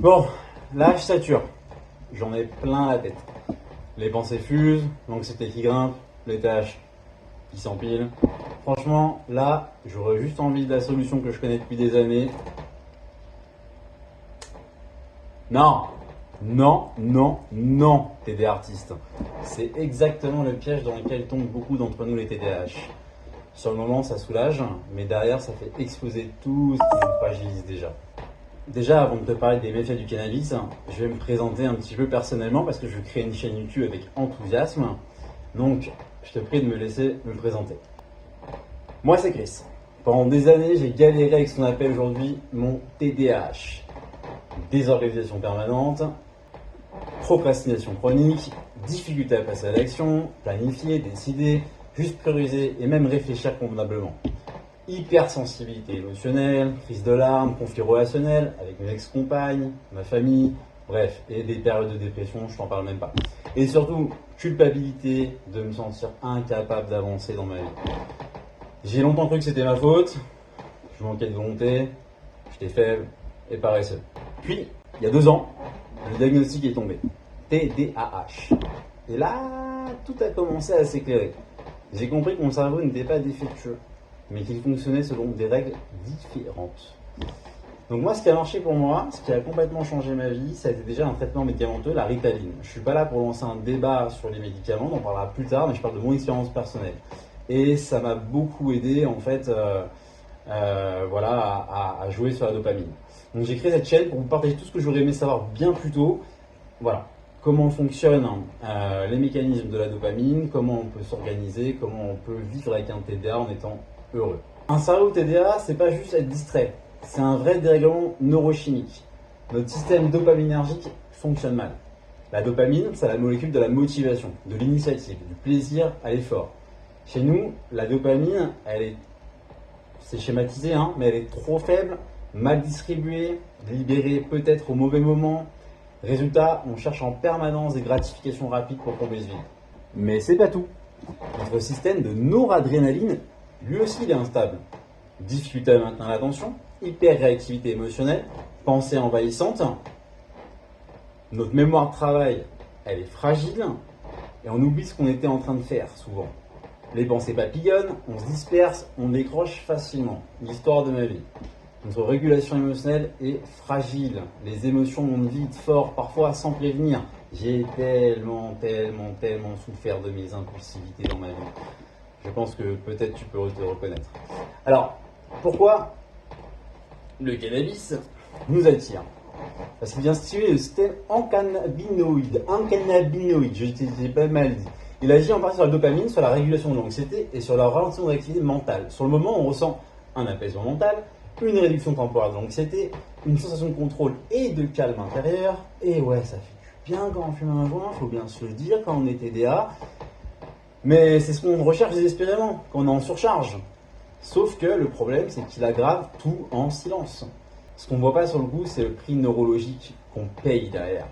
Bon, là je sature. J'en ai plein la tête. Les pensées fusent, l'anxiété qui grimpe, les tâches qui s'empilent. Franchement, là, j'aurais juste envie de la solution que je connais depuis des années. Non, non, non, non, TD artiste. C'est exactement le piège dans lequel tombent beaucoup d'entre nous les TDAH. Sur le moment, ça soulage, mais derrière, ça fait exploser tout ce qui nous fragilise déjà. Déjà, avant de te parler des méfaits du cannabis, je vais me présenter un petit peu personnellement parce que je crée une chaîne YouTube avec enthousiasme. Donc, je te prie de me laisser me présenter. Moi, c'est Chris. Pendant des années, j'ai galéré avec ce qu'on appelle aujourd'hui mon TDAH. Désorganisation permanente, procrastination chronique, difficulté à passer à l'action, planifier, décider, juste prioriser et même réfléchir convenablement. Hypersensibilité émotionnelle, crise de larmes, conflit relationnel avec mes ex-compagnes, ma famille, bref, et des périodes de dépression, je t'en parle même pas. Et surtout, culpabilité de me sentir incapable d'avancer dans ma vie. J'ai longtemps cru que c'était ma faute, je manquais de volonté, j'étais faible et paresseux. Puis, il y a 2 ans, le diagnostic est tombé. TDAH. Et là, tout a commencé à s'éclairer. J'ai compris que mon cerveau n'était pas défectueux, mais qu'il fonctionnait selon des règles différentes. Donc moi, ce qui a marché pour moi, ce qui a complètement changé ma vie, ça a été déjà un traitement médicamenteux, la Ritaline. Je suis pas là pour lancer un débat sur les médicaments, on en parlera plus tard, mais je parle de mon expérience personnelle. Et ça m'a beaucoup aidé, en fait, à jouer sur la dopamine. Donc j'ai créé cette chaîne pour vous partager tout ce que j'aurais aimé savoir bien plus tôt. Voilà, comment fonctionnent les mécanismes de la dopamine, comment on peut s'organiser, comment on peut vivre avec un TDA en étant heureux. Un cerveau TDA, c'est pas juste être distrait, c'est un vrai dérèglement neurochimique. Notre système dopaminergique fonctionne mal. La dopamine, c'est la molécule de la motivation, de l'initiative, du plaisir à l'effort. Chez nous, la dopamine, c'est schématisé, mais elle est trop faible, mal distribuée, libérée peut-être au mauvais moment. Résultat, on cherche en permanence des gratifications rapides pour combler ce vide. Mais c'est pas tout. Notre système de noradrénaline, lui aussi, il est instable. Difficulté à maintenir l'attention, hyper-réactivité émotionnelle, pensée envahissante. Notre mémoire de travail, elle est fragile et on oublie ce qu'on était en train de faire souvent. Les pensées papillonnent, on se disperse, on décroche facilement. L'histoire de ma vie. Notre régulation émotionnelle est fragile. Les émotions montent vite, fort, parfois sans prévenir. J'ai tellement souffert de mes impulsivités dans ma vie. Je pense que peut-être tu peux te reconnaître. Alors, pourquoi le cannabis nous attire? Parce qu'il vient stimuler le système encannabinoïde. J'ai pas mal dit. Il agit en partie sur la dopamine, sur la régulation de l'anxiété et sur la ralentissement de l'activité mentale. Sur le moment, on ressent un apaisement mental, une réduction temporaire de l'anxiété, une sensation de contrôle et de calme intérieur. Et ouais, ça fait du bien quand on fume un joint, faut bien se le dire, quand on est TDA. Mais c'est ce qu'on recherche désespérément, quand on est en surcharge. Sauf que le problème, c'est qu'il aggrave tout en silence. Ce qu'on ne voit pas sur le coup, c'est le prix neurologique qu'on paye derrière.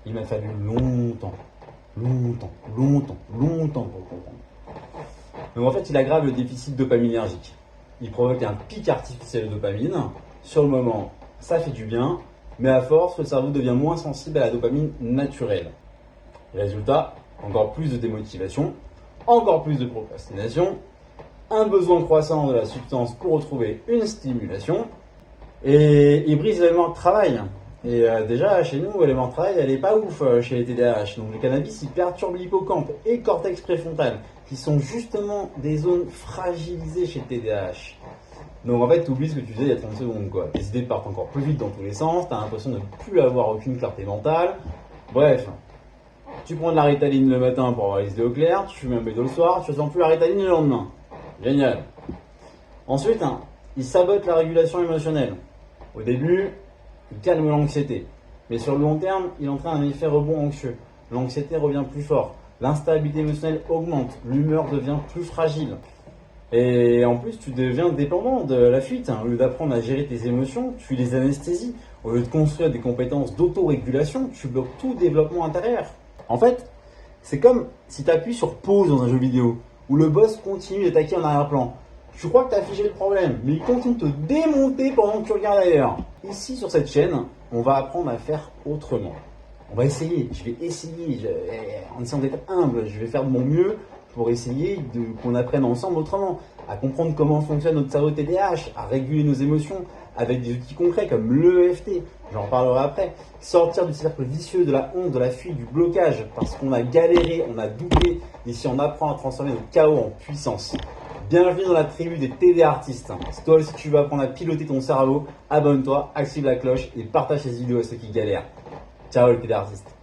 Il m'a fallu longtemps pour le comprendre. Donc en fait, il aggrave le déficit dopaminergique. Il provoque un pic artificiel de dopamine. Sur le moment, ça fait du bien, mais à force, le cerveau devient moins sensible à la dopamine naturelle. Résultat, encore plus de démotivation, encore plus de procrastination, un besoin croissant de la substance pour retrouver une stimulation, et il brise l'élément de travail. Et déjà, chez nous, l'élément de travail, elle n'est pas ouf chez les TDAH. Donc le cannabis, il perturbe l'hippocampe et le cortex préfrontal, qui sont justement des zones fragilisées chez le TDAH. Donc en fait, tu oublies ce que tu disais il y a 30 secondes, quoi. Les idées partent encore plus vite dans tous les sens, tu as l'impression de ne plus avoir aucune clarté mentale. Bref, tu prends de la Ritaline le matin pour avoir les idées au clair, tu fumes un bédo le soir, tu ne sens plus la Ritaline le lendemain. Génial. Ensuite, il sabote la régulation émotionnelle. Au début, il calme l'anxiété. Mais sur le long terme, il entraîne un effet rebond anxieux. L'anxiété revient plus fort. L'instabilité émotionnelle augmente. L'humeur devient plus fragile. Et en plus, tu deviens dépendant de la fuite. Au lieu d'apprendre à gérer tes émotions, tu les anesthésies. Au lieu de construire des compétences d'autorégulation, tu bloques tout développement intérieur. En fait, c'est comme si tu appuies sur pause dans un jeu vidéo, où le boss continue d'attaquer en arrière-plan. Tu crois que tu as figé le problème, mais il continue de te démonter pendant que tu regardes ailleurs. Ici, sur cette chaîne, on va apprendre à faire autrement. On va essayer, je vais essayer, en essayant d'être humble, je vais faire de mon mieux pour essayer qu'on apprenne ensemble autrement, à comprendre comment fonctionne notre cerveau TDAH, à réguler nos émotions avec des outils concrets comme l'EFT, j'en reparlerai après, sortir du cercle vicieux de la honte, de la fuite, du blocage, parce qu'on a galéré, on a douté, ici on apprend à transformer notre chaos en puissance. Bienvenue dans la tribu des TDA artistes. Toi, si tu veux apprendre à piloter ton cerveau, abonne-toi, active la cloche et partage ces vidéos à ceux qui galèrent. Ciao les TDA artistes.